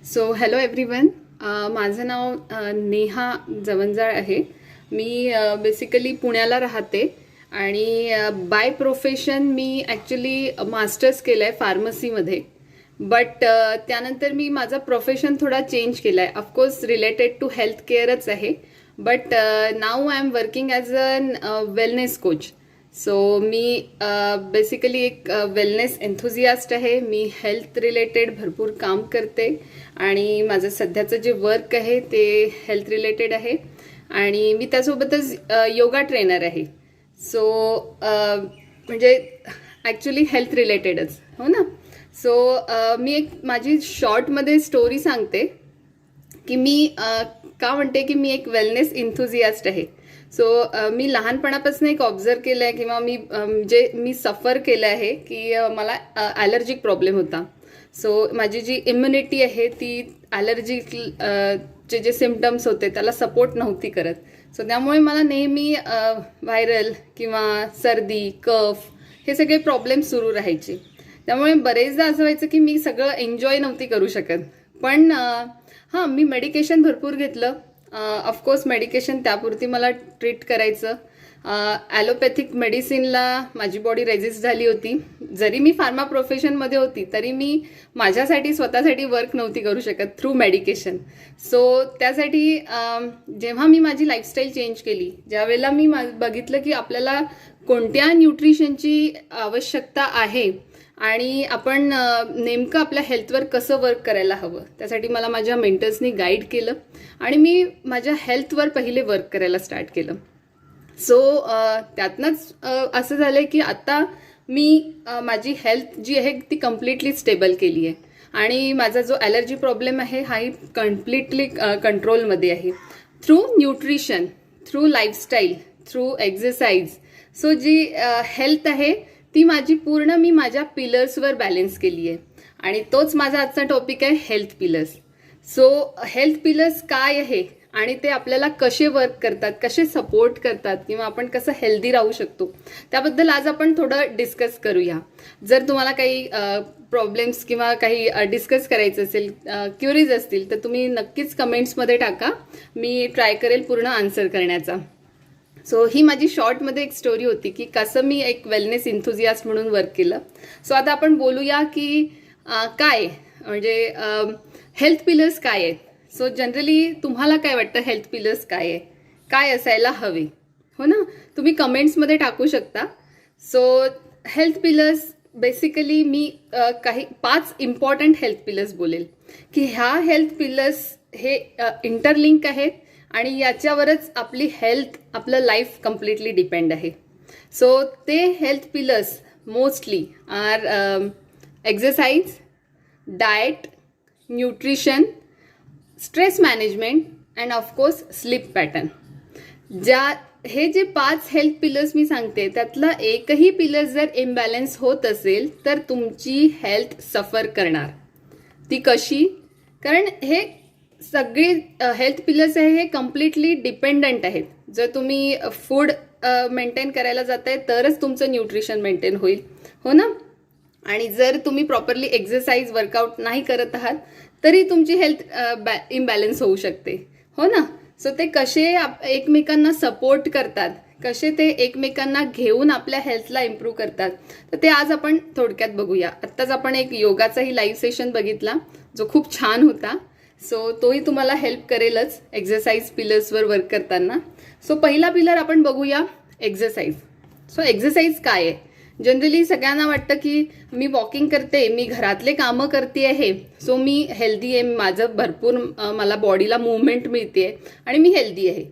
So hello everyone. माझं नाव नेहा जवंजाळ आहे. मी basically पुण्याला राहते आणि by profession me actually masters केलं आहे फार्मसीमध्ये. बट त्यानंतर मी माझा प्रोफेशन थोडा चेंज केला आहे. ऑफकोर्स रिलेटेड टू हेल्थ केअरच आहे. But now I am working as a wellness coach. So me basically एक वेलनेस एन्थुझियास्ट आहे. मी हेल्थ रिलेटेड भरपूर काम करते आणि माझं सध्याचं जे वर्क आहे ते हेल्थ रिलेटेड आहे आणि मी त्यासोबतच योगा ट्रेनर आहे. सो म्हणजे ॲक्च्युली हेल्थ रिलेटेडच, हो ना. सो मी एक माझी शॉर्टमध्ये स्टोरी सांगते की मी का म्हणते की मी एक वेलनेस इन्थुझियास्ट आहे. सो मी लहानपणापासून एक ऑब्झर्व केलं आहे किंवा मी सफर केलं आहे की मला ॲलर्जिक प्रॉब्लेम होता. सो माझी जी इम्युनिटी आहे ती ॲलर्जिक जे सिम्पटम्स होते त्याला सपोर्ट नव्हती करत. सो त्यामुळे मला नेहमी व्हायरल किंवा सर्दी, कफ हे सगळे प्रॉब्लेम सुरू राहायचे. त्यामुळे बरेचदा असं व्हायचं की मी सगळं एन्जॉय नव्हती करू शकत. पण हां, मी मेडिकेशन भरपूर घेतलं. ऑफकोर्स मेडिकेशन त्यापुरती मला ट्रीट करायचं. ॲलोपॅथिक मेडिसिनला माझी बॉडी रेजिस्ट झाली होती. जरी मी फार्मा प्रोफेशनमध्ये होती तरी मी माझ्यासाठी स्वतःसाठी वर्क नव्हती करू शकत थ्रू मेडिकेशन. सो त्यासाठी जेव्हा मी माझी लाईफस्टाईल चेंज केली, ज्यावेळेला मी बघितलं की आपल्याला कोणत्या न्यूट्रिशनची आवश्यकता आहे आणि आपण नेमकं आपल्या हेल्थवर कसं वर्क करायला हवं, त्यासाठी मला माझ्या मेंटर्सनी गाईड केलं आणि मी माझ्या हेल्थवर पहिले वर्क करायला स्टार्ट केलं. सो त्यातनंच असं झालं की आता मी माझी हेल्थ जी आहे ती कम्प्लिटली स्टेबल केली आहे आणि माझा जो ॲलर्जी प्रॉब्लेम आहे हाही कम्प्लिटली कंट्रोलमध्ये आहे through nutrition, through lifestyle, through exercise. So जी हेल्थ आहे ती पूर्ण मी माझ्या पिलर्सवर बॅलन्स केली आहे आणि तोच माझा आजचा टॉपिक आहे, health pillars. So health pillars काय आहे आणि ते आपल्याला कसे वर्क करतात, कसे सपोर्ट करतात किंवा आपण कसं हेल्दी राहू शकतो त्याबद्दल आज आपण थोडं डिस्कस करूया. जर तुम्हाला काही प्रॉब्लेम्स किंवा काही डिस्कस करायचं असेल, क्युरीज असतील तर तुम्ही नक्कीच कमेंट्समध्ये टाका. मी ट्राय करेल पूर्ण आन्सर करण्याचा. सो ही माझी शॉर्टमध्ये एक स्टोरी होती की कसं मी एक वेलनेस इन्थुझियास्ट म्हणून वर्क केलं. सो आता आपण बोलूया की काय म्हणजे हेल्थ पिलर्स काय आहेत. सो जनरली तुम्हाला काय वाटतं हेल्थ पिलर्स काय आहे, काय असायला हवे, हो ना. तुम्ही कमेंट्समध्ये टाकू शकता. सो हेल्थ पिलर्स बेसिकली मी काही 5 इम्पॉर्टंट हेल्थ पिलर्स बोलेल की ह्या हेल्थ पिलर्स हे इंटरलिंक आहेत आणि याच्यावरच आपली हेल्थ, आपलं लाईफ कम्प्लिटली डिपेंड आहे. सो ते health pillars mostly are exercise, diet, nutrition, stress management and of course sleep pattern. हे जे 5 हेल्थ पिलर्स मी सांगते त्यातला एकही पिलर जर इम्बॅलन्स होत असेल तर तुमची हेल्थ सफर करणार. ती कशी? कारण हे सगळे हेल्थ पिलर्स आहे हे कम्प्लिटली डिपेंडंट आहेत. जर तुम्ही फूड मेंटेन करायला जाताय तरच तुमचं न्यूट्रिशन मेंटेन होईल, हो ना. आणि जर तुम्ही प्रॉपरली एक्सरसाइज, वर्कआउट नाही करत आहात तरी तुमची हेल्थ इम्बॅलन्स होऊ शकते, हो ना. सो ते कसे एकमेकांना सपोर्ट करतात, कसे ते एकमेकांना घेऊन आपल्या हेल्थला इम्प्रूव्ह करतात, तर ते आज आपण थोडक्यात बघूया. आत्ताच आपण एक योगाचाही लाईव्ह सेशन बघितला जो खूप छान होता. सो तोही तुम्हाला हेल्प करेलच एक्सरसाइज पिलर्सवर वर्क करताना. सो पहिला पिलर आपण बघूया, एक्सरसाइज. सो एक्सरसाइज काय आहे? जनरली सगळ्यांना वाटतं की मी वॉकिंग करते, मी घरातले कामं करते आहे, सो मी हेल्दी आहे, माझं भरपूर मला बॉडीला मूवमेंट मिळते आणि मी हेल्दी आहे.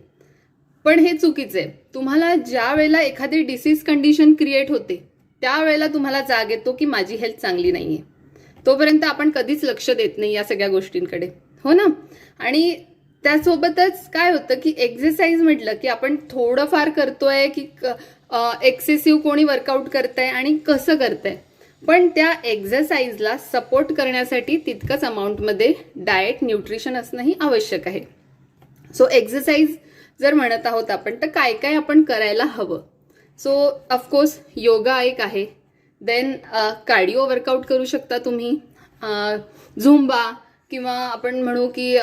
पण हे चुकीचं आहे. तुम्हाला ज्या वेळेला एखादी डिसीज कंडिशन क्रिएट होते त्यावेळेला तुम्हाला जाग येतो की माझी हेल्थ चांगली नाही आहे. तोपर्यंत आपण कधीच लक्ष देत नाही या सगळ्या गोष्टींकडे, हो ना. आणि त्यासोबतच काय होतं की एक्सरसाइज म्हटलं की आपण थोडंफार करतोय की एक्सेसिव्ह कोणी वर्कआउट करतंय आणि कसं करतंय, पण त्या एक्सरसाइजला सपोर्ट करण्यासाठी तितकंच अमाऊंटमध्ये डाएट, न्यूट्रिशन असणंही आवश्यक आहे. सो एक्सरसाइज जर म्हणत आहोत आपण तर काय काय आपण करायला हवं. सो ऑफकोर्स योगा एक आहे, देन कार्डिओ वर्कआउट करू शकता तुम्ही, झुंबा किंवा आपण म्हणू की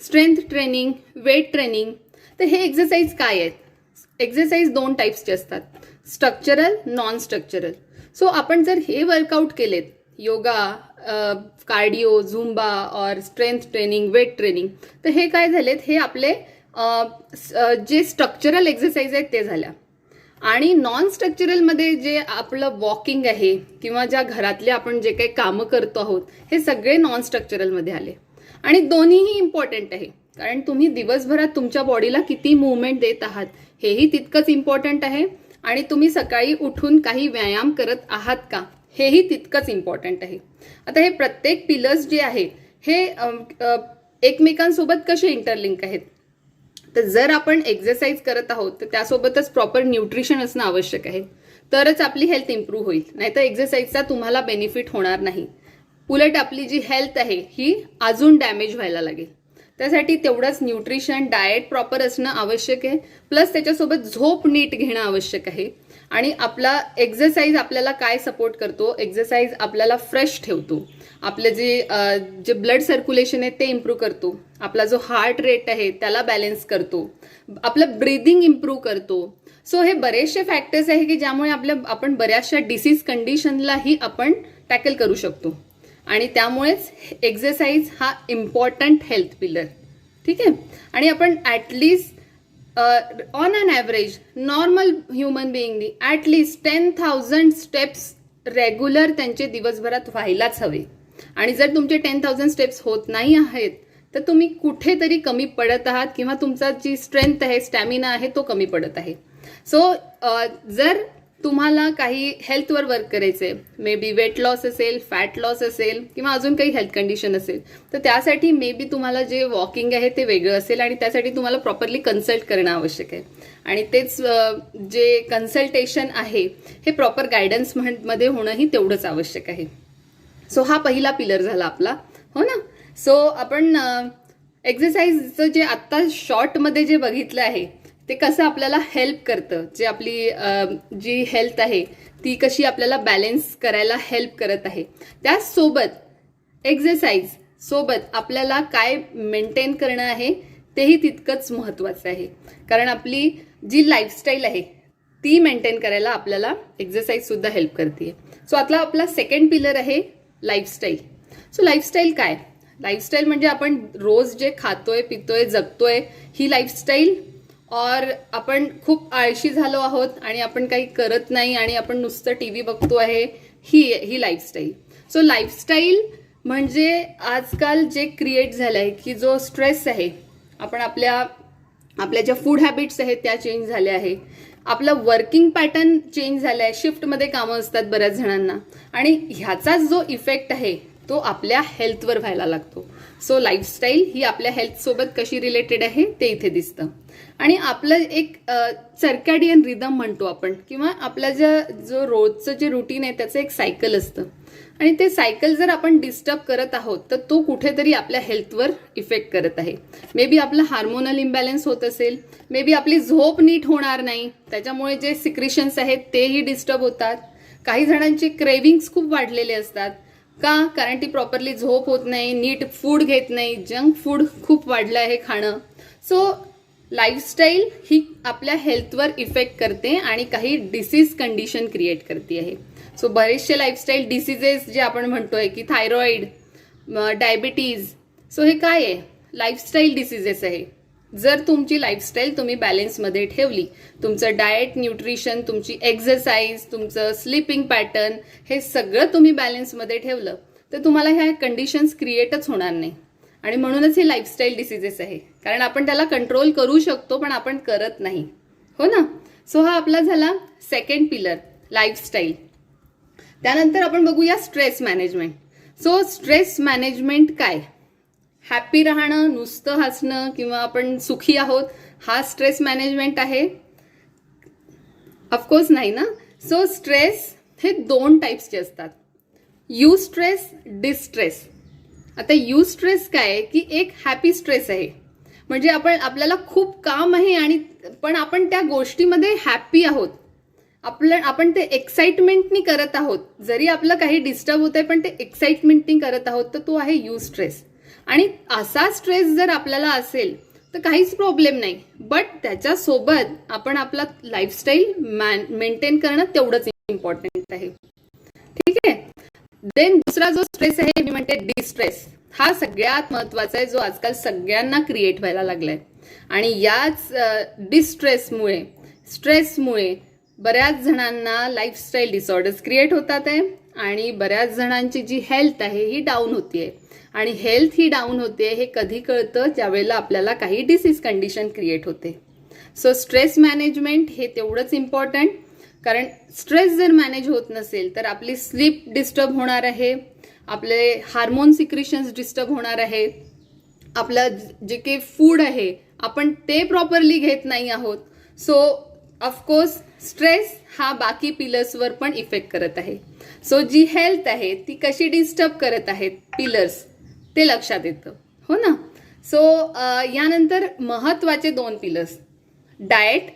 स्ट्रेंथ ट्रेनिंग, वेट ट्रेनिंग. तर हे एक्झरसाइज काय आहेत? एक्झरसाइज 2 टाईप्सचे असतात, स्ट्रक्चरल, नॉन स्ट्रक्चरल. सो आपण जर हे वर्कआउट केलेत, योगा, कार्डिओ, झुंबा और स्ट्रेंथ ट्रेनिंग, वेट ट्रेनिंग, तर हे काय झालेत, हे आपले जे स्ट्रक्चरल एक्झरसाइज आहेत ते झाल्या. आणि नॉन स्ट्रक्चरलमध्ये जे आपलं वॉकिंग आहे किंवा ज्या घरातले आपण जे काही कामं करतो आहोत, हे सगळे नॉन स्ट्रक्चरलमध्ये आले. आणि दोन्हीही इम्पॉर्टंट आहे, कारण तुम्ही दिवसभरात तुमच्या बॉडीला किती मुवमेंट देत आहात हेही तितकंच इम्पॉर्टंट आहे. आणि तुम्ही सकाळी उठून काही व्यायाम करत आहात का हेही तितकंच इम्पॉर्टंट आहे. आता हे प्रत्येक पिलर्स जे आहे हे एकमेकांसोबत कसे इंटरलिंक आहेत, तर जर आपण एक्झरसाइज करत आहोत तर त्यासोबतच प्रॉपर न्यूट्रिशन असणं आवश्यक आहे, तरच आपली हेल्थ इम्प्रूव्ह होईल. नाहीतर एक्झरसाइजचा तुम्हाला बेनिफिट होणार नाही, उलट आपली जी हेल्थ आहे ही अजून डॅमेज व्हायला लागेल. त्यासाठी तेवढंच न्यूट्रिशन, डाएट प्रॉपर असणं आवश्यक आहे, प्लस त्याच्यासोबत झोप नीट घेणं आवश्यक आहे. आणि आपला एक्झरसाइज आपल्याला काय सपोर्ट करतो, एक्झरसाइज आपल्याला फ्रेश ठेवतो, आपलं जे ब्लड सर्क्युलेशन आहे ते इम्प्रूव्ह करतो, आपला जो हार्ट रेट आहे त्याला बॅलन्स करतो, आपलं ब्रीदिंग इम्प्रूव्ह करतो. सो हे बरेचसे फॅक्टर्स आहे की ज्यामुळे आपण बऱ्याचशा डिसीज कंडिशनलाही आपण टॅकल करू शकतो. आणि त्यामुळेच एक्झरसाइज हा इम्पॉर्टंट हेल्थ पिलर. ठीक आहे. आणि आपण at least on an average normal human बिईंगनी ॲटलिस्ट 10,000 स्टेप्स रेग्युलर त्यांचे दिवसभरात व्हायलाच हवे. आणि जर तुमचे 10,000 स्टेप्स होत नाही आहेत तर तुम्ही कुठेतरी कमी पडत आहात किंवा तुमचा जी स्ट्रेंथ आहे, स्टॅमिना आहे तो कमी पडत आहे. सो जर तुम्हाला काही हेल्थवर वर्क करायचे, मे बी वेट लॉस असेल, फॅट लॉस असेल किंवा अजून काही हेल्थ कंडिशन असेल, तर त्यासाठी मे बी तुम्हाला जे वॉकिंग आहे ते वेगळं असेल आणि त्यासाठी तुम्हाला प्रॉपरली कन्सल्ट करणं आवश्यक आहे. आणि तेच जे कन्सल्टेशन आहे हे प्रॉपर गायडन्समध्ये होणंही तेवढंच आवश्यक आहे. सो हा पहिला पिलर झाला आपला, हो ना. सो आपण एक्झरसाइजचं जे आत्ता शॉर्टमध्ये जे बघितलं आहे ते कसं आपल्याला हेल्प करतं, जे आपली जी हेल्थ आहे ती कशी आपल्याला बॅलन्स करायला हेल्प करत आहे. त्याचसोबत एक्झरसाइज सोबत आपल्याला काय मेंटेन करणं आहे तेही तितकंच महत्त्वाचं आहे, कारण आपली जी लाईफस्टाईल आहे ती मेंटेन करायला आपल्याला एक्झरसाइजसुद्धा हेल्प करते. सो आता आपला सेकंड पिलर आहे लाईफस्टाईल. सो लाईफस्टाईल काय? लाईफस्टाईल म्हणजे आपण रोज जे खातोय, पितोय, जगतोय ही लाईफस्टाईल, और आपण खूप आळशी झालो आहोत आणि आपण काही करत नाही आणि आपण नुसतं टीव्ही बघतो आहे, ही लाईफस्टाईल. सो लाईफस्टाईल म्हणजे आजकाल जे क्रिएट झालं आहे की जो स्ट्रेस आहे, आपण आपल्या ज्या फूड हॅबिट्स आहेत त्या चेंज झाल्या आहे, आपलं वर्किंग पॅटर्न चेंज झालं आहे, शिफ्टमध्ये कामं असतात बऱ्याच जणांना, आणि ह्याचाच जो इफेक्ट आहे तो आपल्या हेल्थवर व्हायला लागतो. सो लाईफस्टाईल ही आपल्या हेल्थसोबत कशी रिलेटेड आहे ते इथे दिसतं. आणि आपलं एक सर्कॅडियन रिदम म्हणतो आपण, किंवा आपला जो रोजचं जे रुटीन आहे त्याचं एक सायकल असतं, आणि ते सायकल जर आपण डिस्टर्ब करत आहोत तर तो कुठेतरी आपल्या हेल्थवर इफेक्ट करत आहे. मे बी आपलं हार्मोनल इम्बॅलन्स होत असेल, मे बी आपली झोप नीट होणार नाही, त्याच्यामुळे जे सिक्रिशन्स आहेत तेही डिस्टर्ब होतात. काही जणांचे क्रेविंग्स खूप वाढलेले असतात. का? कारण ती प्रॉपरली झोप होत नाही, नीट फूड घेत नाही, जंक फूड खूप वाढलं आहे खाणं. सो लाईफस्टाईल ही आपल्या हेल्थवर इफेक्ट करते आणि काही डिसीज कंडिशन क्रिएट करते आहे. सो बरेचसे लाईफस्टाईल डिसीजेस जे आपण म्हणतोय की थायरॉइड, डायबिटीज, सो हे काय आहे? लाईफस्टाईल डिसीजेस आहे. जर तुमची लाईफस्टाईल तुम्ही बॅलन्समध्ये ठेवली, तुमचं डाएट, न्यूट्रिशन, तुमची एक्झरसाइज, तुमचं स्लीपिंग पॅटर्न हे सगळं तुम्ही बॅलन्समध्ये ठेवलं तर तुम्हाला ह्या कंडिशन्स क्रिएटच होणार नाही. आणि म्हणूनच हे लाईफस्टाईल डिसीजेस आहे, कारण आपण त्याला कंट्रोल करू शकतो पण आपण करत नाही, हो ना. सो हा आपला झाला सेकंड पिलर, लाईफस्टाईल. त्यानंतर आपण बघूया stress management. So stress management काय? हॅपी राहणं, नुसतं हसणं किंवा आपण सुखी आहोत हा स्ट्रेस मॅनेजमेंट आहे? ऑफकोर्स नाही ना. सो स्ट्रेस हे 2 टाईप्सचे असतात, यू स्ट्रेस, डिस्ट्रेस. आता यू स्ट्रेस काय आहे की एक हॅपी स्ट्रेस आहे, म्हणजे आपल्याला खूप काम आहे आणि पण आपण त्या गोष्टीमध्ये हॅपी आहोत, आपण ते एक्साइटमेंटनी करत आहोत. जरी आपलं काही डिस्टर्ब होत आहे पण ते एक्साइटमेंटनी करत आहोत, तर तो आहे यू स्ट्रेस. आणि असा स्ट्रेस जर आपल्याला असेल तर काहीच प्रॉब्लेम नाही, बट त्याच्यासोबत आपण आपला लाईफस्टाईल मेंटेन करणं तेवढंच इम्पॉर्टंट आहे. ठीक आहे. देन दुसरा जो स्ट्रेस आहे मी म्हणते डिस्ट्रेस. हा सगळ्यात महत्वाचा आहे, जो आजकाल सगळ्यांना क्रिएट व्हायला लागलाय. आणि याच डिस्ट्रेसमुळे, स्ट्रेसमुळे बऱ्याच जणांना लाईफस्टाईल डिसऑर्डर्स क्रिएट होतात आहे आणि बऱ्याच जणांची जी हेल्थ आहे ही डाऊन होतीये. आणि हेल्थ ही डाऊन होते हे कधी कळतं, ज्यावेळेला आपल्याला काही डिसीज कंडिशन क्रिएट होते. सो स्ट्रेस मॅनेजमेंट हे तेवढंच इम्पॉर्टंट, कारण स्ट्रेस जर मॅनेज होत नसेल तर आपली स्लीप डिस्टर्ब होणार आहे, आपले हार्मोन सिक्रिशन्स डिस्टर्ब होणार आहे, आपलं जे काही फूड आहे आपण ते प्रॉपरली घेत नाही आहोत. सो ऑफकोर्स स्ट्रेस हा बाकी पिलर्सवर पण इफेक्ट करत आहे. सो जी हेल्थ आहे ती कशी डिस्टर्ब करत आहेत पिलर्स ते लक्षात येतं, हो ना. सो यानंतर महत्वाचे 2 पिलर्स, डाएट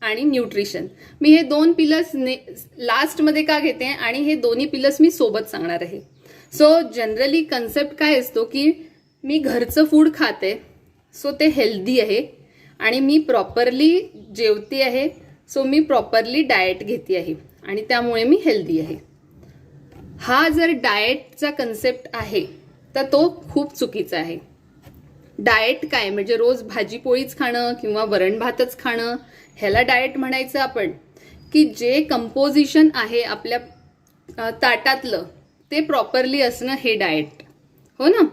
आणि न्यूट्रिशन. मी हे 2 पिलर्स लास्टमध्ये का घेते आणि हे दोन्ही पिलर्स मी सोबत सांगणार आहे. सो जनरली कन्सेप्ट काय असतो की मी घरचं फूड खाते, सो ते हेल्दी आहे आणि मी प्रॉपरली जेवते आहे, सो मी प्रॉपरली डाएट घेते आहे आणि त्यामुळे मी हेल्दी आहे. हा जर डाएटचा कन्सेप्ट आहे तर तो खूप चुकीचा आहे. डाएट काय म्हणजे रोज भाजी पोळीच खाणं किंवा वरण भातच खाणं, ह्याला डाएट म्हणायचं आपण, की जे कंपोजिशन आहे आपल्या ताटातलं ते प्रॉपरली असणं हे डाएट, हो ना.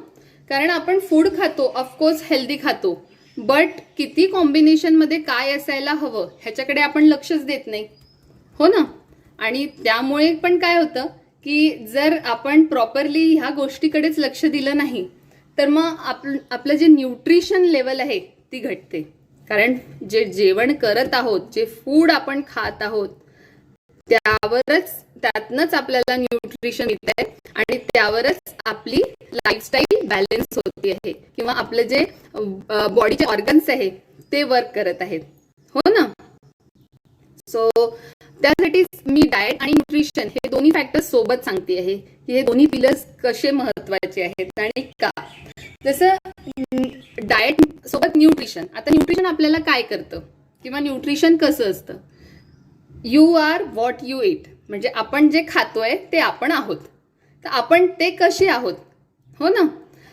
कारण आपण फूड खातो, ऑफकोर्स हेल्दी खातो, बट किती कॉम्बिनेशनमध्ये काय असायला हवं ह्याच्याकडे आपण लक्षच देत नाही, हो ना. आणि त्यामुळे पण काय होतं की जर आपण प्रॉपरली ह्या गोष्टीकडेच लक्ष दिलं नाही तर मग आपलं जे न्यूट्रिशन लेवल आहे ती घटते. कारण जे जेवण करत आहोत, जे फूड आपण खात आहोत त्यातनंच आपल्याला न्यूट्रिशन मिळत आहे आणि त्यावरच आपली लाईफस्टाईल बॅलन्स होते आहे किंवा आपलं जे बॉडीचे ऑर्गन्स आहे ते वर्क करत आहेत, हो ना. सो त्यासाठी मी डाएट आणि न्यूट्रिशन हे दोन्ही फॅक्टर्स सोबत सांगते आहे की हे दोन्ही पिलर्स कसे महत्वाचे आहेत आणि का. जसं डाएट सोबत न्यूट्रिशन. आता न्यूट्रिशन आपल्याला काय करतं किंवा न्यूट्रिशन कसं असतं, you are what you eat, म्हणजे आपण जे खातोय ते आपण आहोत, तर आपण ते कसे आहोत, हो ना.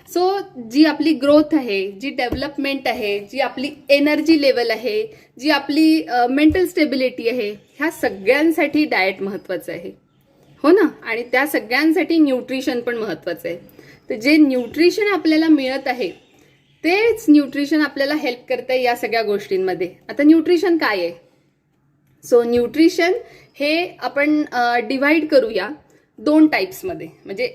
सो जी आपली ग्रोथ आहे, जी डेव्हलपमेंट आहे, जी आपली एनर्जी लेवल आहे, जी आपली मेंटल स्टेबिलिटी आहे, ह्या सगळ्यांसाठी डाएट महत्वाचं आहे, हो ना. आणि त्या सगळ्यांसाठी न्यूट्रिशन पण महत्वाचं आहे. तर जे न्यूट्रिशन आपल्याला मिळत आहे तेच न्यूट्रिशन आपल्याला हेल्प करतं या सगळ्या गोष्टींमध्ये. आता न्यूट्रिशन काय आहे. सो न्यूट्रिशन हे आपण डिवाइड करूया 2 टाईप्समध्ये. म्हणजे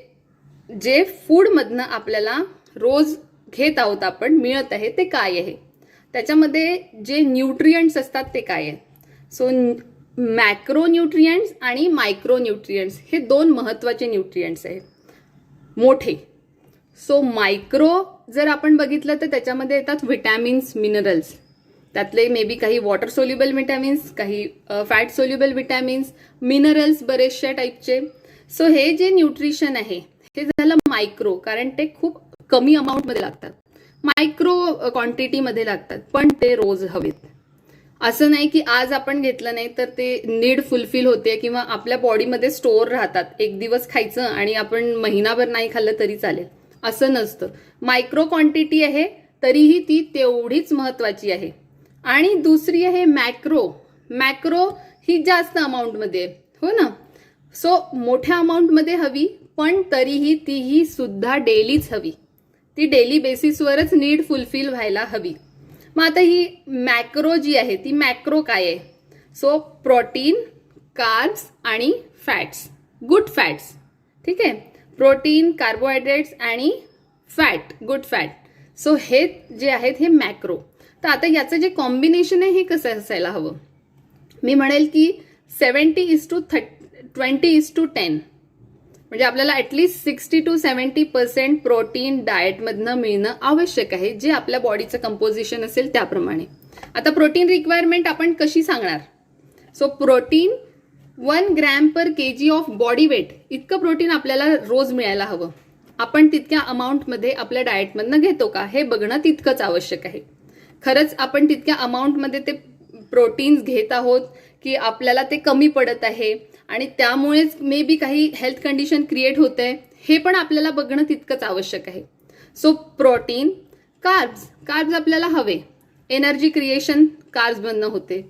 जे फूडमधनं आपल्याला रोज घेत आहोत आपण, मिळत आहे ते काय आहे, त्याच्यामध्ये जे न्यूट्रियंट्स असतात ते काय आहे. सो मॅक्रो न्यूट्रियंट्स आणि मायक्रो न्यूट्रियंट्स हे 2 महत्वाचे न्यूट्रियंट्स आहेत, मोठे. सो मायक्रो जर आपण बघितलं तर त्याच्यामध्ये येतात विटॅमिन्स, मिनरल्स. त्यातले मे बी काही वॉटर सोल्युबल विटॅमिन्स, काही फॅट सोल्युबल विटॅमिन्स, मिनरल्स बरेचशा टाईपचे. सो हे जे न्यूट्रिशन आहे हे झालं मायक्रो, कारण ते खूप कमी अमाऊंटमध्ये लागतात, मायक्रो क्वांटिटीमध्ये लागतात, पण ते रोज हवेत. असं नाही की आज आपण घेतलं नाही तर ते नीड फुलफिल होते किंवा आपल्या बॉडीमध्ये स्टोअर राहतात. एक दिवस खायचं आणि आपण महिनाभर नाही खाल्लं तरी चालेल, असं नसतं. मायक्रो क्वांटिटी आहे तरीही ती तेवढीच महत्वाची आहे. आणि दुसरी आहे मॅक्रो. मॅक्रो ही जास्त अमाऊंटमध्ये आहे, हो ना. सो मोठ्या अमाऊंटमध्ये हवी, पण तरीही तीही सुद्धा डेलीच हवी, ती डेली बेसिसवरच नीड फुलफिल व्हायला हवी. मग आता ही मॅक्रो जी आहे ती मॅक्रो काय आहे. सो प्रोटीन, कार्ब्स आणि फॅट्स, गुड फॅट्स, ठीक आहे. प्रोटीन, कार्बोहायड्रेट्स आणि फॅट, गुड फॅट. सो हे जे आहेत हे मॅक्रो. तर आता याचं जे कॉम्बिनेशन आहे हे कसं असायला हवं. मी म्हणेल की 70:20:10, म्हणजे आपल्याला ॲटलिस्ट 60 to 70% प्रोटीन डाएटमधनं मिळणं आवश्यक आहे, जे आपल्या बॉडीचं कंपोजिशन असेल त्याप्रमाणे. आता प्रोटीन रिक्वायरमेंट आपण कशी सांगणार. So protein 1 gram per kg of body weight इतकं प्रोटीन आपल्याला रोज मिळायला हवं. आपण तितक्या अमाऊंटमध्ये आपल्या डाएटमधनं घेतो का हे बघणं तितकंच आवश्यक आहे. खरंच आपण तितक्या अमाऊंटमध्ये ते प्रोटीन्स घेत आहोत की आपल्याला ते कमी पडत आहे आणि त्यामुळेच मे बी काही हेल्थ कंडिशन क्रिएट होत आहे, हे पण आपल्याला बघणं तितकंच आवश्यक आहे. सो प्रोटीन, कार्ब्स आपल्याला हवे, एनर्जी क्रिएशन कार्ब्समधनं होते.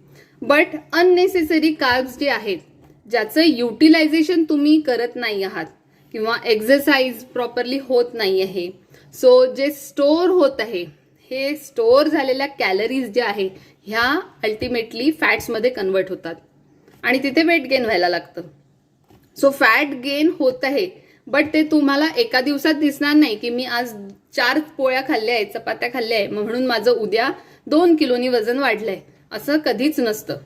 बट अननेसेसरी कार्ब्स जे आहेत ज्याचं युटिलायझेशन तुम्ही करत नाही आहात किंवा एक्सरसाइज प्रॉपरली होत नाही आहे, सो जे स्टोअर होत आहे हे स्टोअर झालेल्या कॅलरीज ज्या आहे ह्या अल्टिमेटली फॅट्समध्ये कन्वर्ट होतात आणि तिथे वेट गेन व्हायला लागतं. सो फॅट गेन होत आहे, बट ते तुम्हाला एका दिवसात दिसणार नाही की मी आज 4 पोळ्या खाल्ल्या आहेत, चपात्या खाल्ल्या आहे म्हणून माझं उद्या 2 किलोनी वजन वाढलंय, असं कधीच नसतं.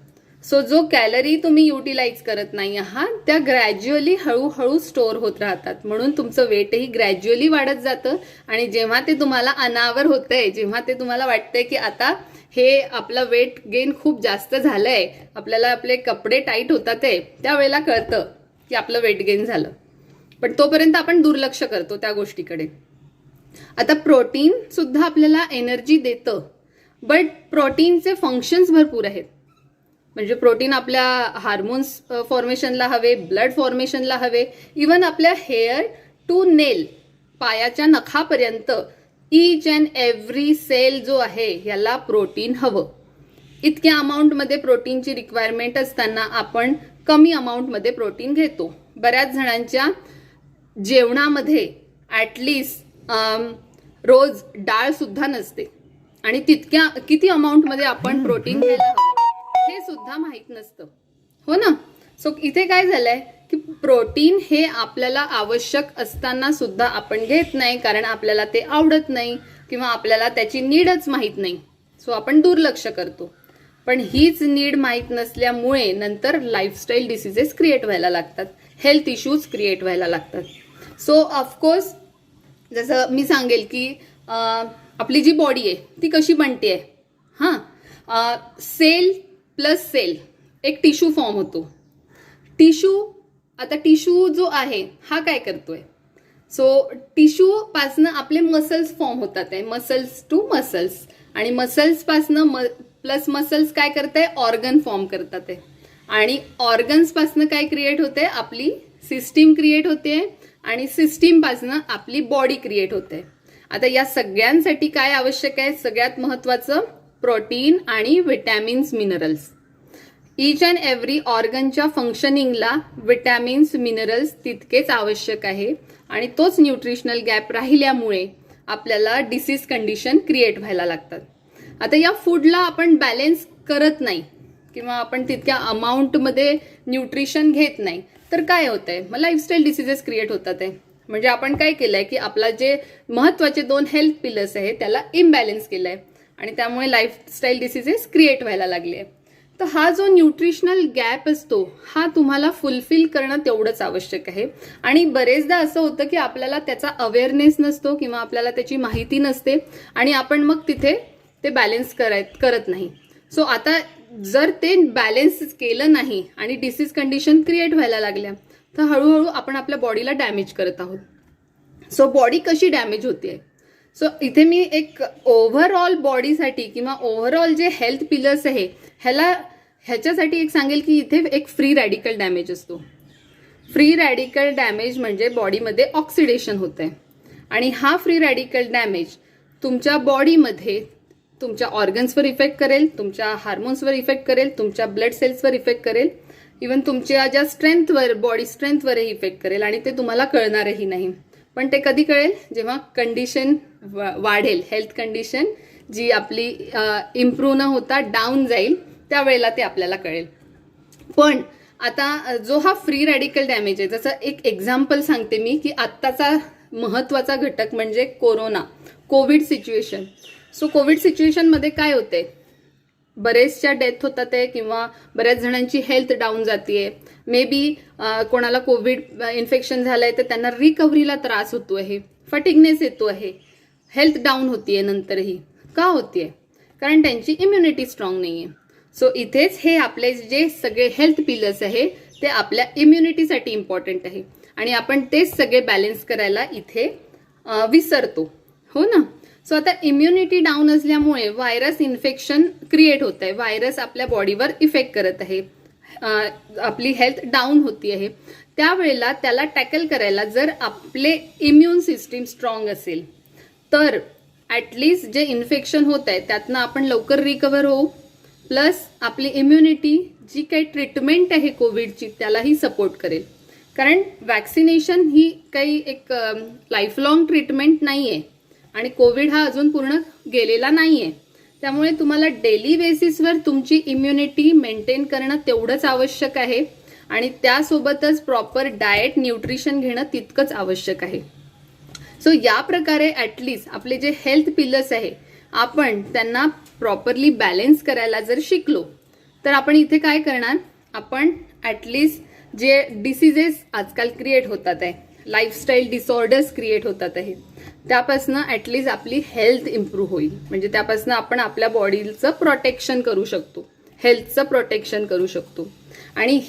सो जो कॅलरी तुम्ही युटिलाइज करत नाही आहात त्या ग्रॅज्युअली हळूहळू स्टोअर होत राहतात, म्हणून तुमचं वेटही ग्रॅज्युअली वाढत जातं आणि जेव्हा ते तुम्हाला अनावर होतंय, जेव्हा ते तुम्हाला वाटतंय की आता हे आपलं वेट गेन खूप जास्त झालंय, आपल्याला आपले कपडे टाईट होतात आहे, त्यावेळेला कळतं की आपलं वेट गेन झालं. पण तोपर्यंत आपण दुर्लक्ष करतो त्या गोष्टीकडे. आता प्रोटीन सुद्धा आपल्याला एनर्जी देतं, बट प्रोटीनचे फंक्शन्स भरपूर आहेत. म्हणजे प्रोटीन आपल्या हार्मोन्स फॉर्मेशनला हवे, ब्लड फॉर्मेशनला हवे, इवन आपल्या हेअर टू नेल, पायाच्या नखापर्यंत ईच अँड एव्हरी सेल जो आहे ह्याला प्रोटीन हवं. इतक्या अमाऊंटमध्ये प्रोटीनची रिक्वायरमेंट असताना आपण कमी अमाऊंटमध्ये प्रोटीन घेतो. बऱ्याच जणांच्या जेवणामध्ये ॲटलिस्ट रोज डाळ सुद्धा नसते आणि तितक्या किती अमाऊंटमध्ये आपण प्रोटीन घ्यायला हवं हे सुद्धा माहीत नसतं, हो ना. सो इथे काय झालंय की प्रोटीन हे आपल्याला आवश्यक असताना सुद्धा आपण घेत नाही, कारण आपल्याला ते आवडत नाही किंवा आपल्याला त्याची नीडच माहीत नाही, सो आपण दुर्लक्ष करतो. पण हीच नीड माहीत नसल्यामुळे नंतर लाईफस्टाईल डिसीजेस क्रिएट व्हायला लागतात, हेल्थ इश्यूज क्रिएट व्हायला लागतात. सो ऑफकोर्स जसं मी सांगेल की आपली जी बॉडी आहे ती कशी बनते आहे, सेल प्लस सेल एक टिश्यू फॉर्म होतो. आता टिश्यू जो आहे हा काय करतोय, सो टिश्यू पासनं आपले मसल्स फॉर्म होतात आहे, मसल्स टू मसल्स, आणि मसल्स पासनं प्लस मसल्स काय करताय, ऑर्गन फॉर्म करतात आहे, आणि ऑर्गन्स पासनं काय क्रिएट होते, आपली सिस्टीम क्रिएट होते आणि सिस्टीम पासनं आपली बॉडी क्रिएट होते. आता या सगळ्यांसाठी काय आवश्यक आहे, सगळ्यात महत्वाचं प्रोटीन आणि vitamins, minerals. Each and every ऑर्गनच्या फंक्शनिंगला विटॅमिन्स, मिनरल्स तितकेच आवश्यक आहे आणि तोच न्यूट्रिशनल गॅप राहिल्यामुळे आपल्याला डिसीज कंडिशन क्रिएट व्हायला लागतात. आता या फूडला आपण बॅलेन्स करत नाही किंवा आपण तितक्या अमाऊंटमध्ये न्यूट्रिशन घेत नाही तर काय होतंय, मग लाईफस्टाईल डिसीजेस क्रिएट होतात आहे. म्हणजे आपण काय केलंय की आपला जे महत्वाचे 2 हेल्थ पिलर्स आहे त्याला इम्बॅलेन्स केलंय आणि त्यामुळे लाईफस्टाईल डिसीजेस क्रिएट व्हायला लागले. तर हा जो न्यूट्रिशनल गॅप असतो हा तुम्हाला फुलफिल करणं तेवढंच आवश्यक आहे. आणि बरेचदा असं होतं की आपल्याला त्याचा अवेअरनेस नसतो किंवा आपल्याला त्याची माहिती नसते आणि आपण मग तिथे ते बॅलेन्स करत नाही. सो आता जर ते बॅलेन्स केलं नाही आणि डिसीज कंडिशन क्रिएट व्हायला लागल्या तर हळूहळू आपण आपल्या बॉडीला डॅमेज करत आहोत. सो बॉडी कशी डॅमेज होते, सो इथे मी एक ओव्हरऑल बॉडीसाठी किंवा ओव्हरऑल जे हेल्थ पिलर्स आहे ह्याच्यासाठी एक सांगेल की इथे एक फ्री रॅडिकल डॅमेज असतो. फ्री रॅडिकल डॅमेज म्हणजे बॉडीमध्ये ऑक्सिडेशन होत आहे आणि हा फ्री रॅडिकल डॅमेज तुमच्या बॉडीमध्ये तुमच्या ऑर्गन्सवर इफेक्ट करेल, तुमच्या हार्मोन्सवर इफेक्ट करेल, तुमच्या ब्लड सेल्सवर इफेक्ट करेल, इवन तुमच्या ज्या स्ट्रेंथवर, बॉडी स्ट्रेंथवरही इफेक्ट करेल आणि ते तुम्हाला कळणारही नाही. पण ते कधी कळेल, जेव्हा कंडिशन वाढेल, हेल्थ कंडिशन जी आपली इम्प्रूव्ह न होता डाऊन जाईल त्यावेळेला ते आपल्याला कळेल. पण आता जो हा फ्री रॅडिकल डॅमेज आहे, जसं एक एक्झाम्पल सांगते मी की आत्ताचा महत्वाचा घटक म्हणजे कोविड सिच्युएशन. सो कोविड सिच्युएशनमध्ये काय होते, बरेचशा डेथ होतात आहे किंवा बऱ्याच जणांची हेल्थ डाऊन जाते. मे बी कोणाला कोविड इन्फेक्शन झालंय तर त्यांना रिकव्हरीला त्रास होतो आहे, फटिगनेस येतो आहे, हेल्थ डाऊन होतीये नंतरही. का होतीये, कारण त्यांची इम्युनिटी स्ट्रॉंग नाहीये. सो इथेच हे आपले जे सगळे हेल्थ पिलर्स आहे ते आपल्या इम्युनिटीसाठी इम्पॉर्टंट आहे आणि आपण तेच सगळे बॅलन्स करायला इथे विसरतो, हो ना. सो आता इम्युनिटी डाऊन असल्यामुळे व्हायरस इन्फेक्शन क्रिएट होत आहे, व्हायरस आपल्या बॉडीवर इफेक्ट करत आहे, आपली हेल्थ डाऊन होती आहे. त्यावेळेला त्याला टॅकल करायला जर आपले इम्युन सिस्टीम स्ट्रॉंग असेल तर ॲटलिस्ट जे इन्फेक्शन होत आहे त्यातनं आपण लवकर रिकवर होऊ, प्लस आपली इम्युनिटी जी काही ट्रीटमेंट आहे कोविडची त्यालाही सपोर्ट करेल. कारण वॅक्सिनेशन ही काही एक लाईफ लॉंग ट्रीटमेंट नाही आहे आणि कोविड हा अजून पूर्ण गेलेला नाही आहे. त्यामुळे तुम्हाला डेली बेसिसवर तुमची इम्युनिटी मेंटेन करणं तेवढंच आवश्यक आहे आणि त्यासोबतच प्रॉपर डाएट न्यूट्रिशन घेणं तितकंच आवश्यक आहे. सो या प्रकारे ॲटलिस्ट आपले जे हेल्थ पिलर्स आहे आपण त्यांना प्रॉपरली बॅलेन्स करायला जर शिकलो तर आपण इथे काय करणार, आपण ॲटलिस्ट जे डिसीजेस आजकाल क्रिएट होतात आहे, लाईफस्टाईल डिसऑर्डर्स क्रिएट होतात आहे, त्यापासनं ॲटलिस्ट आपली हेल्थ इम्प्रूव्ह होईल. म्हणजे त्यापासनं आपण आपल्या बॉडीचं प्रोटेक्शन करू शकतो, हेल्थचं प्रोटेक्शन करू शकतो. आणि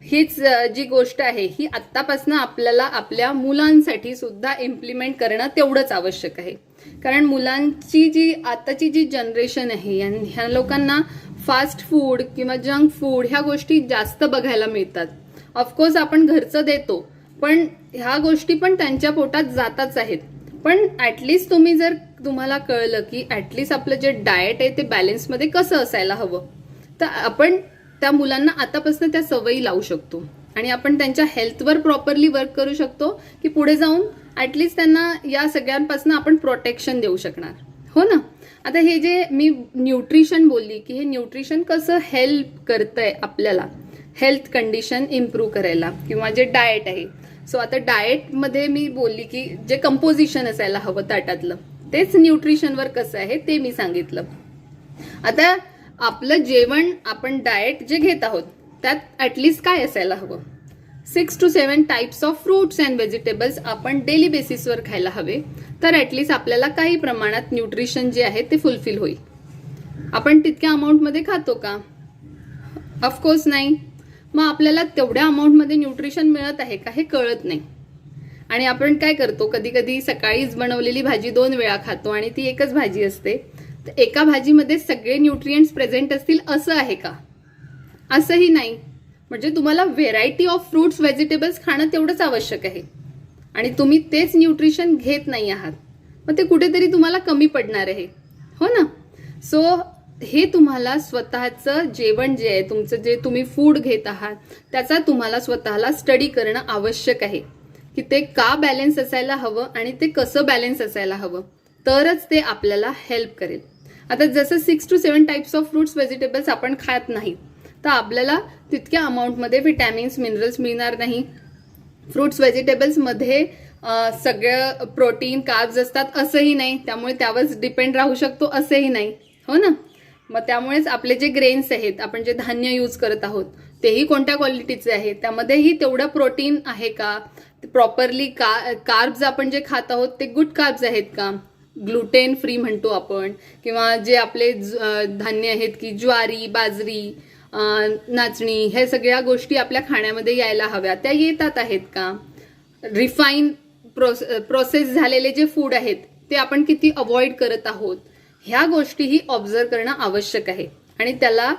हीच जी गोष्ट आहे ही आत्तापासून आपल्याला आपल्या मुलांसाठी सुद्धा इम्प्लिमेंट करणं तेवढंच आवश्यक आहे. कारण मुलांची आताची जी जनरेशन आहे ह्या लोकांना फास्ट फूड किंवा जंक फूड ह्या गोष्टी जास्त बघायला मिळतात. ऑफकोर्स आपण घरचं देतो पण ह्या गोष्टी पण त्यांच्या पोटात जातच आहेत. पण ॲटलिस्ट तुम्हाला कळलं की ॲटलिस्ट आपलं जे डाएट आहे ते बॅलन्समध्ये कसं असायला हवं, तर आपण त्या मुलांना आतापासून त्या सवयी लावू शकतो आणि आपण त्यांच्या हेल्थवर प्रॉपरली वर्क करू शकतो की पुढे जाऊन ॲटलिस्ट त्यांना या सगळ्यांपासून आपण प्रोटेक्शन देऊ शकणार, हो ना. आता हे जे मी न्यूट्रिशन बोलली की हे न्यूट्रिशन कसं हेल्प करतंय आपल्याला हेल्थ कंडिशन इम्प्रूव्ह करायला किंवा जे डाएट आहे. सो आता डाएटमध्ये मी बोलली की जे कंपोजिशन असायला हवं ताटातलं तेच न्यूट्रिशनवर कसं आहे ते मी सांगितलं. आता आपलं जेवण आपण डाएट जे घेत आहोत त्यात ॲटलिस्ट काय असायला हवं, 6 to 7 types of fruits and vegetables आपण डेली बेसिसवर खायला हवे, तर ॲटलिस्ट आपल्याला काही प्रमाणात न्यूट्रिशन जे आहे ते फुलफिल होईल. आपण तितक्या अमाऊंटमध्ये खातो का? ऑफकोर्स नाही. मग आपल्याला तेवढ्या अमाऊंटमध्ये न्यूट्रिशन मिळत आहे का हे कळत नाही. आणि आपण काय करतो, कधी कधी सकाळीच बनवलेली भाजी 2 वेळा खातो आणि ती एकच भाजी असते. तर एका भाजीमध्ये सगळे न्यूट्रिएंट्स प्रेझेंट असतील असं आहे का? असंही नाही. म्हणजे तुम्हाला व्हेरायटी ऑफ फ्रूट्स व्हेजिटेबल्स खाणं तेवढंच आवश्यक आहे आणि तुम्ही तेच न्यूट्रिशन घेत नाही आहात, मग ते कुठेतरी तुम्हाला कमी पडणार आहे, हो ना. सो हे तुम्हाला स्वतःचं जेवण जे आहे, तुमचं जे तुम्ही फूड घेत आहात त्याचा तुम्हाला स्वतःला स्टडी करणं आवश्यक आहे की ते का बॅलन्स असायला हवं आणि ते कसं बॅलन्स असायला हवं, तरच ते आपल्याला हेल्प करेल. आता जसं 6 to 7 types of fruits vegetables आपण खात नाही तर आपल्याला तितक्या अमाऊंटमध्ये विटॅमिन्स मिनरल्स मिळणार नाही. फ्रूट्स व्हेजिटेबल्समध्ये सगळं प्रोटीन कार्ब्स असतात असंही नाही, त्यामुळे त्यावरच डिपेंड राहू शकतो असंही नाही, हो ना. मग त्यामुळेच आपले जे ग्रेन्स आहेत, आपण जे धान्य यूज करत आहोत तेही कोणत्या क्वालिटीचे आहेत, त्यामध्येही तेवढं प्रोटीन आहे का, प्रॉपरली कार्ब्स आपण जे खात आहोत ते गुड कार्ब्स आहेत का, ग्लुटेन फ्री म्हणतो आपण, किंवा जे आपले धान्य आहेत की ज्वारी, बाजरी, नाचणी, हे सगळ्या गोष्टी आपल्या खाण्यामध्ये यायला हव्या, त्या येतात आहेत का, रिफाईन प्रोसेस झालेले जे फूड आहेत ते आपण किती अवॉइड करत आहोत, ह्या गोष्टीही ऑब्झर्व करणं आवश्यक आहे. आणि त्याला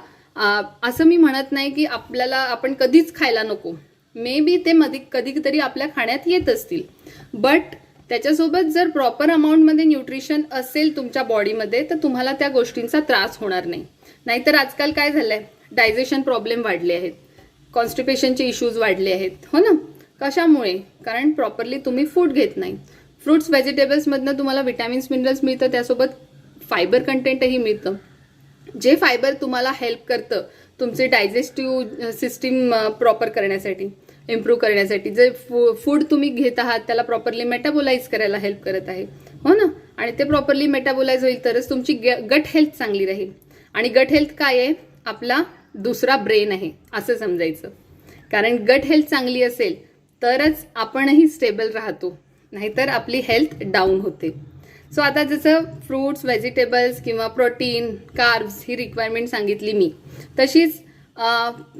असं मी म्हणत नाही की आपण कधीच खायला नको, मे बी ते कधीतरी आपल्या खाण्यात येत असतील, बट त्याच्यासोबत जर प्रॉपर अमाऊंटमध्ये न्यूट्रिशन असेल तुमच्या बॉडीमध्ये तर तुम्हाला त्या गोष्टींचा त्रास होणार नाही. नाहीतर आजकाल काय झालंय, डायजेशन प्रॉब्लेम वाढले आहेत, कॉन्स्टिपेशनचे इश्यूज वाढले आहेत, हो ना. कशामुळे? कारण प्रॉपरली तुम्ही फूड घेत नाही. फ्रूट्स व्हेजिटेबल्समधनं तुम्हाला विटॅमिन्स मिनरल्स मिळतं, त्यासोबत फायबर कंटेंटही मिळतं, जे फायबर तुम्हाला हेल्प करतं तुमचे डायजेस्टिव्ह सिस्टीम प्रॉपर करण्यासाठी, इम्प्रूव्ह करण्यासाठी. जे फूड तुम्ही घेत आहात त्याला प्रॉपरली मेटाबोलाइज करायला हेल्प करत आहे, हो ना. आणि ते प्रॉपरली मेटाबोलाइज होईल तरच तुमची गट हेल्थ चांगली राहील. आणि गट हेल्थ काय आहे? आपला दुसरा ब्रेन आहे असं समजायचं. कारण गट हेल्थ चांगली असेल तरच आपणही स्टेबल राहतो, नाहीतर आपली हेल्थ डाऊन होते. सो आता जसं फ्रूट्स, व्हेजिटेबल्स किंवा प्रोटीन, कार्ब्स ही रिक्वायरमेंट सांगितली मी, तशीच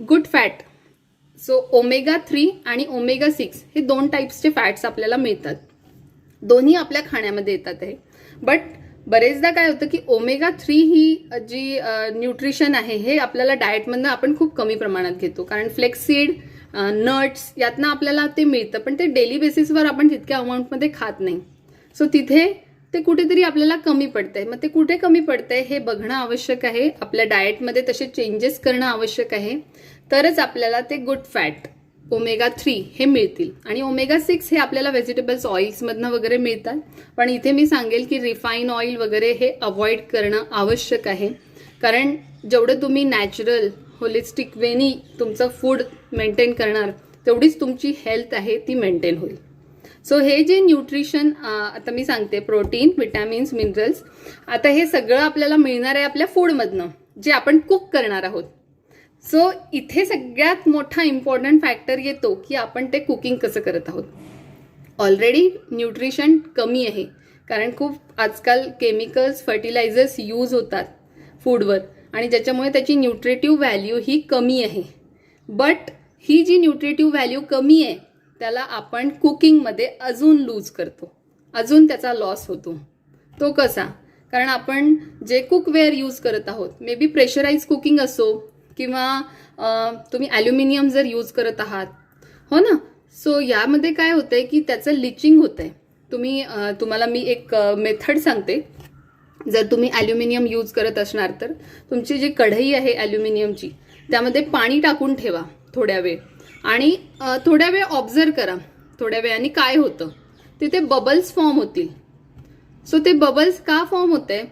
गुड फॅट, सो ओमेगा 3 आणि ओमेगा 6 हे 2 टाईप्सचे फॅट्स आपल्याला मिळतात. दोन्ही आपल्या खाण्यामध्ये येतात आहे. बट बरेचदा काय होतं की ओमेगा 3 ही जी न्यूट्रिशन आहे हे आपल्याला डाएटमधनं आपण खूप कमी प्रमाणात घेतो, कारण फ्लेक्सीड नट्स यातनं आपल्याला ते मिळतं, पण ते डेली बेसिसवर आपण तितक्या अमाऊंटमध्ये खात नाही. सो तिथे ते कुठेतरी आपल्याला कमी पडतंय. मग ते कुठे कमी पडतंय हे बघणं आवश्यक आहे. आपल्या डाएटमध्ये तसे चेंजेस करणं आवश्यक आहे, तरच आपल्याला ते गुड फॅट ओमेगा 3 हे मिळतील. आणि ओमेगा 6 हे आपल्याला व्हेजिटेबल्स ऑइल्समधनं वगैरे मिळतात, पण इथे मी सांगेल की रिफाईन ऑइल वगैरे हे अवॉइड करणं आवश्यक आहे, कारण जेवढं तुम्ही नॅचरल होलिस्टिक वेनी तुमचं फूड मेंटेन करणार तेवढीच तुमची हेल्थ आहे ती मेंटेन होईल. सो हे जे न्यूट्रिशन आता मी सांगते, प्रोटीन, विटॅमिन्स, मिनरल्स, आता हे सगळं आपल्याला मिळणार आहे आपल्या फूडमधनं जे आपण कुक करणार आहोत. सो इथे सगळ्यात मोठा इम्पॉर्टंट फॅक्टर येतो की आपण ते कुकिंग कसं करत आहोत. ऑलरेडी न्यूट्रिशन कमी आहे, कारण खूप आजकाल केमिकल्स, फर्टिलायझर्स यूज होतात फूडवर, आणि ज्याच्यामुळे त्याची न्यूट्रिटिव्ह व्हॅल्यू ही कमी आहे. बट ही जी न्यूट्रिटिव्ह व्हॅल्यू कमी आहे त्याला आपण कुकिंगमध्ये अजून लूज करतो, अजून त्याचा लॉस होतो. तो कसा? कारण आपण जे कुकवेअर यूज करत आहोत, मे बी प्रेशराईज कुकिंग असो किंवा तुम्ही ॲल्युमिनियम जर यूज करत आहात, हो ना, सो यामध्ये काय होतंय की त्याचं लिचिंग होतंय. तुम्हाला मी एक मेथड सांगते. जर तुम्ही ॲल्युमिनियम यूज करत असणार तर तुमची जी कढई आहे ॲल्युमिनियमची त्यामध्ये पाणी टाकून ठेवा थोड्या वेळ, आणि थोड्या वेळ ऑब्झर्व करा थोड्या वेळाने काय होतं. तिथे बबल्स फॉर्म होतील. सो ते बबल्स का फॉर्म होत आहे?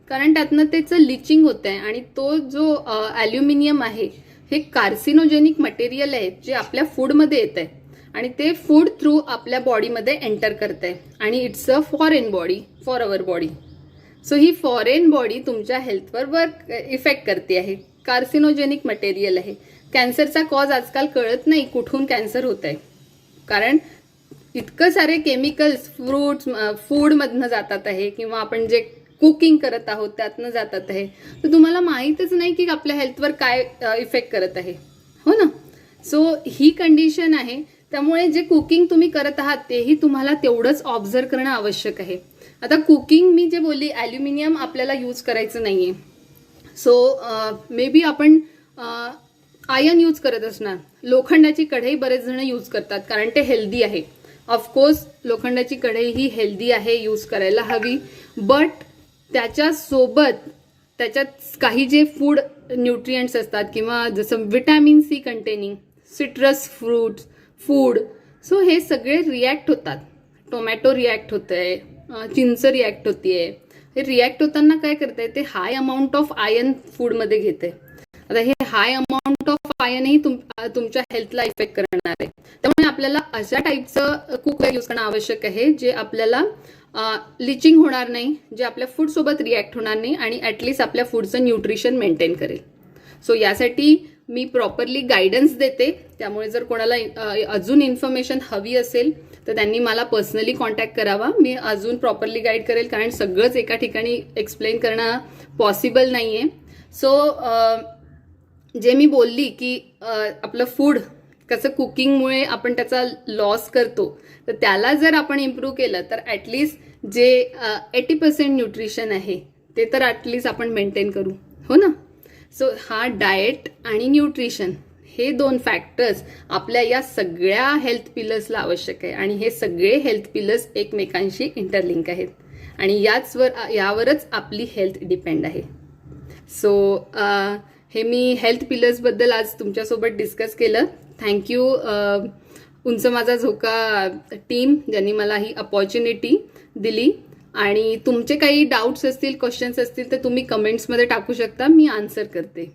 कारण त्यातनं त्याचं लिचिंग होत आहे, आणि तो जो ॲल्युमिनियम आहे हे कार्सिनोजेनिक मटेरियल आहे जे आपल्या फूडमध्ये येत आहे, आणि ते फूड थ्रू आपल्या बॉडीमध्ये एंटर करत आहे, आणि it's a foreign body for our body. So he foreign body तुमच्या हेल्थवर इफेक्ट करते आहे. कार्सिनोजेनिक मटेरियल आहे. कॅन्सरचा कॉज आजकाल कळत नाही कुठून कॅन्सर होत आहे, कारण इतकं सारे केमिकल्स फूडमधनं जातात आहे, किंवा आपण जे कुकिंग करत आहोत त्यातनं जातात आहे. तर तुम्हाला माहीतच नाही की आपल्या हेल्थवर काय इफेक्ट करत आहे, हो ना. सो ही कंडिशन आहे. त्यामुळे जे कुकिंग तुम्ही करत आहात तेही तुम्हाला तेवढंच ऑब्झर्व करणं आवश्यक आहे. आता कुकिंग मी जे बोलली, ॲल्युमिनियम आपल्याला यूज करायचं नाहीये. सो मे बी आपण आयर्न यूज करत असणार. लोखंडाची कढई बरेच जण यूज करतात कारण ते हेल्दी आहे. ऑफकोर्स लोखंडाची कढई ही हेल्दी आहे, यूज करायला हवी. बट त्याच्यासोबत त्याच्यात काही जे फूड न्यूट्रिएंट्स असतात, किंवा जसं vitamin C containing citrus fruits food, so हे सगळे रिॲक्ट होतात. टोमॅटो रिॲक्ट होतंय, चिंच रिॲक्ट होतीये. हे रिॲक्ट होताना काय करतंय, ते हाय अमाऊंट ऑफ आयर्न फूडमध्ये घेते. आता हे हाय अमाऊंट ऑफ आयर्नही तुमच्या हेल्थला इफेक्ट करणार आहे. त्यामुळे आपल्याला अशा टाईपचं कुकवेअर यूज करणं आवश्यक आहे जे आपल्याला लिचिंग होणार नाही, जे आपल्या फूड सोबत रिॲक्ट होणार नाही, आणि ॲटलिस्ट आपल्या फूडचं न्यूट्रिशन मेंटेन करेल. सो यासाठी मी प्रॉपरली गायडन्स देते. त्यामुळे जर कोणाला अजून इन्फॉर्मेशन हवी असेल तर त्यांनी मला पर्सनली कॉन्टॅक्ट करावा. मी अजून प्रॉपरली गाईड करेल, कारण सगळंच एका ठिकाणी एक्सप्लेन करणं पॉसिबल नाही आहे. सो जे मी बोलली की आपलं फूड कसं कुकिंगमुळे आपण त्याचा लॉस करतो, तर त्याला जर आपण इम्प्रूव्ह केलं तर ॲटलिस्ट जे 80% न्यूट्रिशन आहे ते तर ॲटलिस्ट आपण मेंटेन करू, हो ना. सो हा डाएट आणि न्यूट्रिशन हे दोन फॅक्टर्स आपल्या या सगळ्या हेल्थ पिलर्सला आवश्यक आहे, आणि हे सगळे हेल्थ पिलर्स एकमेकांशी इंटरलिंक आहेत, आणि यावरच आपली हेल्थ डिपेंड आहे. सो हे मी हेल्थ पिलर्सबद्दल आज तुमच्यासोबत डिस्कस केलं. थँक्यू उंच माझा झोका टीम, ज्यांनी मला ही अपॉर्च्युनिटी दिली. आणि तुमचे काही डाऊट्स असतील, क्वेश्चन्स असतील तर तुम्ही कमेंट्समध्ये टाकू शकता, मी आन्सर करते.